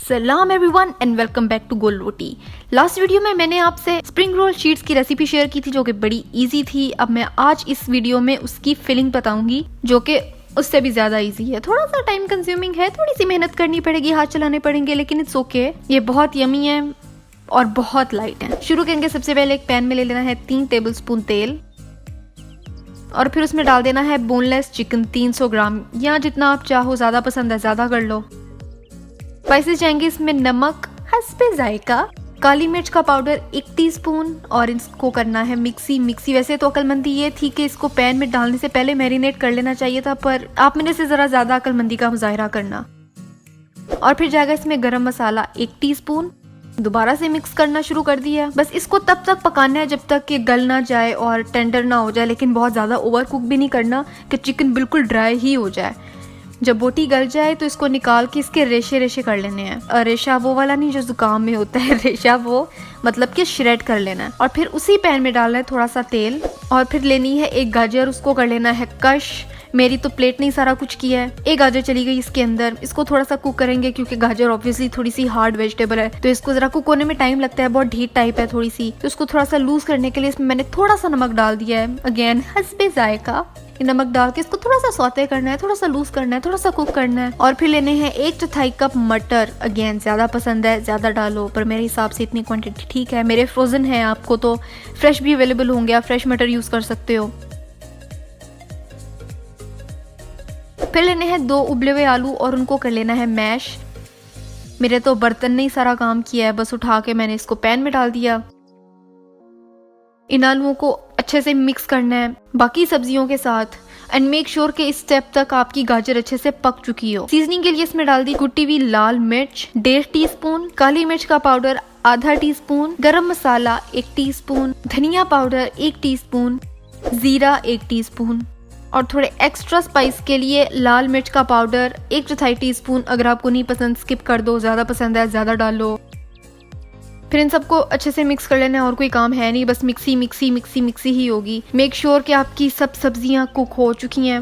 सलाम everyone and welcome back to Gol Roti. Last video में मैंने आपसे स्प्रिंग रोल शीट्स की रेसिपी शेयर की थी जो कि बड़ी इजी थी। अब मैं आज इस वीडियो में उसकी फिलिंग बताऊंगी जो कि उससे भी ज्यादा इजी है। थोड़ा सा टाइम कंज्यूमिंग है, थोड़ी सी मेहनत करनी पड़ेगी, हाथ चलाने पड़ेंगे, लेकिन इट्स ओके। ये बहुत यमी है और बहुत लाइट है। शुरू करेंगे, सबसे पहले एक पैन में ले लेना है 3 टेबलस्पून तेल और फिर उसमें डाल देना है बोनलेस चिकन 300 ग्राम, या जितना आप चाहो, ज्यादा पसंद है ज्यादा कर लो। स्पाइसेस जाएंगे इसमें नमक, हस्बे जायका, काली मिर्च का पाउडर 1 टीस्पून और इसको करना है मिक्सी। वैसे तो अक्लमंदी ये थी कि इसको पैन में डालने से पहले मैरिनेट कर लेना चाहिए था, पर आप मेरे से जरा ज्यादा अक्लमंदी का मुजाहिरा करना। और फिर जाएगा इसमें गरम मसाला 1 टीस्पून। दोबारा से मिक्स करना शुरू कर दिया। बस इसको तब तक पकाना है जब तक कि गल ना जाए और टेंडर ना हो जाए, लेकिन बहुत ज्यादा ओवर कुक भी नहीं करना कि चिकन बिल्कुल ड्राई ही हो जाए। जब बोटी गल जाए तो इसको निकाल के इसके रेशे रेशे कर लेने हैं। रेशा वो वाला नहीं जो जुकाम में होता है, रेशा वो मतलब कि श्रेड कर लेना है। और फिर उसी पैन में डालना है थोड़ा सा तेल और फिर लेनी है एक गाजर, उसको कर लेना है कश। मेरी तो प्लेट नहीं सारा कुछ किया है। एक गाजर चली गई इसके अंदर। इसको थोड़ा सा कुक करेंगे क्योंकि गाजर ऑब्वियसली थोड़ी सी हार्ड वेजिटेबल है, तो इसको जरा कुक होने में टाइम लगता है, बहुत ढीठ टाइप है थोड़ी सी। तो इसको थोड़ा सा लूज करने के लिए इसमें मैंने थोड़ा सा नमक डाल दिया है, अगेन हस्बे जायका। नमक डाल के इसको थोड़ा सा सौते करना है, थोड़ा सा लूज करना है, थोड़ा सा कुक करना है। और फिर लेने हैं 1/4 कप मटर। अगेन ज्यादा पसंद है ज्यादा डालो, पर मेरे हिसाब से इतनी क्वांटिटी ठीक है। मेरे फ्रोजन है, आपको तो फ्रेश भी अवेलेबल होंगे, आप फ्रेश मटर यूज कर सकते हो। फिर लेने हैं 2 उबले हुए आलू और उनको कर लेना है मैश। मेरे तो बर्तन ने ही सारा काम किया है, बस उठा के मैंने इसको पैन में डाल दिया। इन आलुओं को अच्छे से मिक्स करना है बाकी सब्जियों के साथ एंड मेक श्योर कि इस स्टेप तक आपकी गाजर अच्छे से पक चुकी हो। सीजनिंग के लिए इसमें डाल दी कुटी हुई लाल मिर्च 1.5 टीस्पून, काली मिर्च का पाउडर आधा टीस्पून, गरम मसाला 1 टीस्पून, धनिया पाउडर 1 टीस्पून, जीरा 1 टीस्पून और थोड़े एक्स्ट्रा स्पाइस के लिए लाल मिर्च का पाउडर 1/4 टीस्पून। अगर आपको नहीं पसंद स्किप कर दो, ज्यादा पसंद है ज्यादा डालो। फिर इन सबको अच्छे से मिक्स कर लेना है, और कोई काम है नहीं, बस मिक्सी ही होगी। मेक श्योर कि आपकी सब सब्जियां कुक हो चुकी हैं।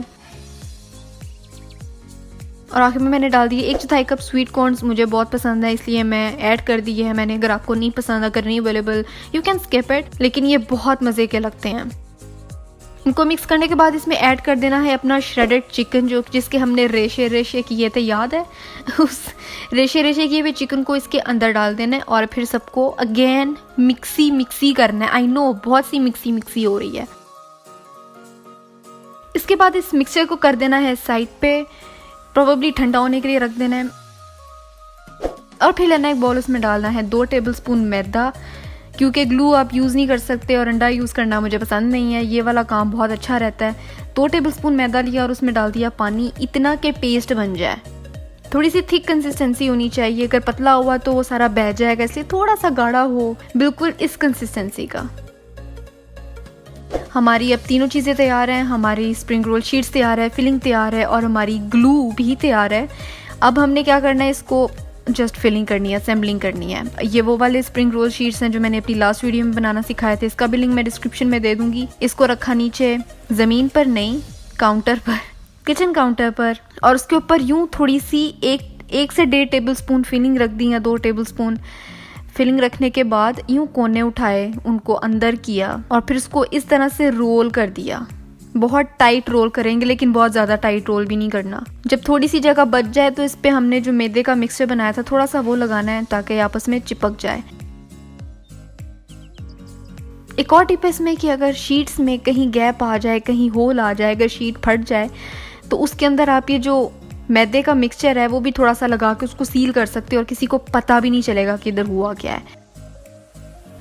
और आखिर में मैंने डाल दिए 1/4 कप स्वीट कॉर्न्स। मुझे बहुत पसंद है इसलिए मैं ऐड कर दिए है मैंने। अगर आपको नहीं पसंद, अगर नहीं available, you can skip it, लेकिन ये बहुत मजे के लगते हैं। इनको मिक्स करने के बाद इसमें ऐड कर देना है अपना श्रेडेड चिकन, जो जिसके हमने रेशे रेशे किए थे, याद है? उस रेशे रेशे किए हुए चिकन को इसके अंदर डाल देना है और फिर सबको अगेन मिक्सी करना है। आई नो बहुत सी मिक्सी हो रही है। इसके बाद इस मिक्सचर को कर देना है साइड पे, प्रोबेबली ठंडा होने के लिए रख देना है। और फिर लेना एक बाउल, उसमें डालना है 2 टेबलस्पून मैदा, क्योंकि ग्लू आप यूज़ नहीं कर सकते और अंडा यूज़ करना मुझे पसंद नहीं है। ये वाला काम बहुत अच्छा रहता है। 2 टेबलस्पून मैदा लिया और उसमें डाल दिया पानी, इतना के पेस्ट बन जाए। थोड़ी सी थिक कंसिस्टेंसी होनी चाहिए, अगर पतला हुआ तो वो सारा बह जाएगा, इसलिए थोड़ा सा गाढ़ा हो, बिल्कुल इस कंसिस्टेंसी का। हमारी अब तीनों चीज़ें तैयार हैं। हमारी स्प्रिंग रोल शीट्स तैयार है, फिलिंग तैयार है और हमारी ग्लू भी तैयार है। अब हमने क्या करना है, इसको जस्ट फिलिंग करनी है, असेंबलिंग करनी है। ये वो वाले स्प्रिंग रोल शीट्स हैं जो मैंने अपनी लास्ट वीडियो में बनाना सिखाए थे। इसका भी लिंक मैं डिस्क्रिप्शन में दे दूंगी। इसको रखा नीचे ज़मीन पर नहीं, काउंटर पर, किचन काउंटर पर, और उसके ऊपर यूं थोड़ी सी 1 से 1.5 टेबलस्पून फिलिंग रख दी, या 2 टेबलस्पून फिलिंग रखने के बाद यूं कोने उठाए, उनको अंदर किया और फिर उसको इस तरह से रोल कर दिया। बहुत टाइट रोल करेंगे, लेकिन बहुत ज़्यादा टाइट रोल भी नहीं करना। जब थोड़ी सी जगह बच जाए तो इस पे हमने जो मैदे का मिक्सचर बनाया था थोड़ा सा वो लगाना है ताकि आपस में चिपक जाए। एक और टिप है इसमें कि अगर शीट्स में कहीं गैप आ जाए, कहीं होल आ जाए, अगर शीट फट जाए तो उसके अंदर आप ये जो मैदे का मिक्सचर है वो भी थोड़ा सा लगा के उसको सील कर सकते हो और किसी को पता भी नहीं चलेगा कि इधर हुआ क्या है।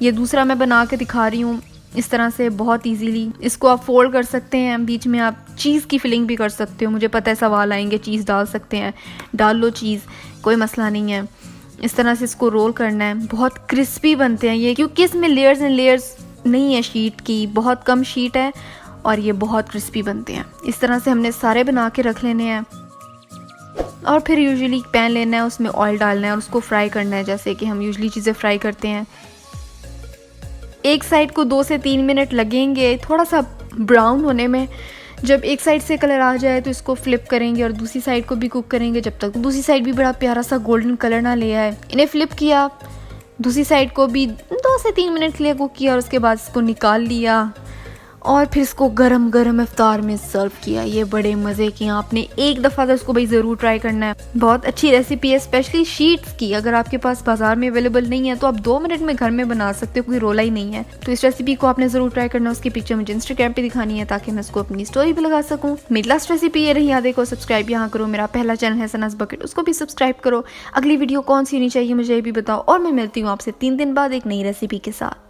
ये दूसरा मैं बना के दिखा रही हूँ इस तरह से, बहुत इजीली। इसको आप फोल्ड कर सकते हैं, बीच में आप चीज़ की फिलिंग भी कर सकते हो। मुझे पता है सवाल आएंगे, चीज़ डाल सकते हैं, डाल लो चीज़, कोई मसला नहीं है। इस तरह से इसको रोल करना है। बहुत क्रिस्पी बनते हैं ये, क्योंकि इसमें लेयर्स एंड लेयर्स नहीं है शीट की, बहुत कम शीट है और ये बहुत क्रिस्पी बनते हैं। इस तरह से हमने सारे बना के रख लेने हैं। और फिर यूजुअली पैन लेना है, उसमें ऑयल डालना है और उसको फ्राई करना है जैसे कि हम यूजुअली चीज़ें फ्राई करते हैं। एक साइड को 2 से 3 मिनट लगेंगे थोड़ा सा ब्राउन होने में, जब एक साइड से कलर आ जाए तो इसको फ्लिप करेंगे और दूसरी साइड को भी कुक करेंगे जब तक दूसरी साइड भी बड़ा प्यारा सा गोल्डन कलर ना ले आए। इन्हें फ्लिप किया, दूसरी साइड को भी 2 से 3 मिनट के लिए कुक किया और उसके बाद इसको निकाल लिया और फिर इसको गरम गरम इफ्तार में सर्व किया। ये बड़े मज़े की, आपने एक दफ़ा तो इसको भाई ज़रूर ट्राई करना है। बहुत अच्छी रेसिपी है, स्पेशली शीट्स की। अगर आपके पास बाजार में अवेलेबल नहीं है तो आप 2 मिनट में घर में बना सकते हो, कोई रोला ही नहीं है। तो इस रेसिपी को आपने ज़रूर ट्राई करना है। उसकी पिक्चर मुझे इंस्टाग्राम पे दिखानी है ताकि मैं इसको अपनी स्टोरी पे लगा सकूँ। मेरी लास्ट रेसिपी ये रही, याद देखो सब्सक्राइब यहाँ करो। मेरा पहला चैनल है सनाज़ बकेट, उसको भी सब्सक्राइब करो। अगली वीडियो कौन सी होनी चाहिए मुझे ये भी बताओ और मैं मिलती हूँ आपसे 3 दिन बाद एक नई रेसिपी के साथ।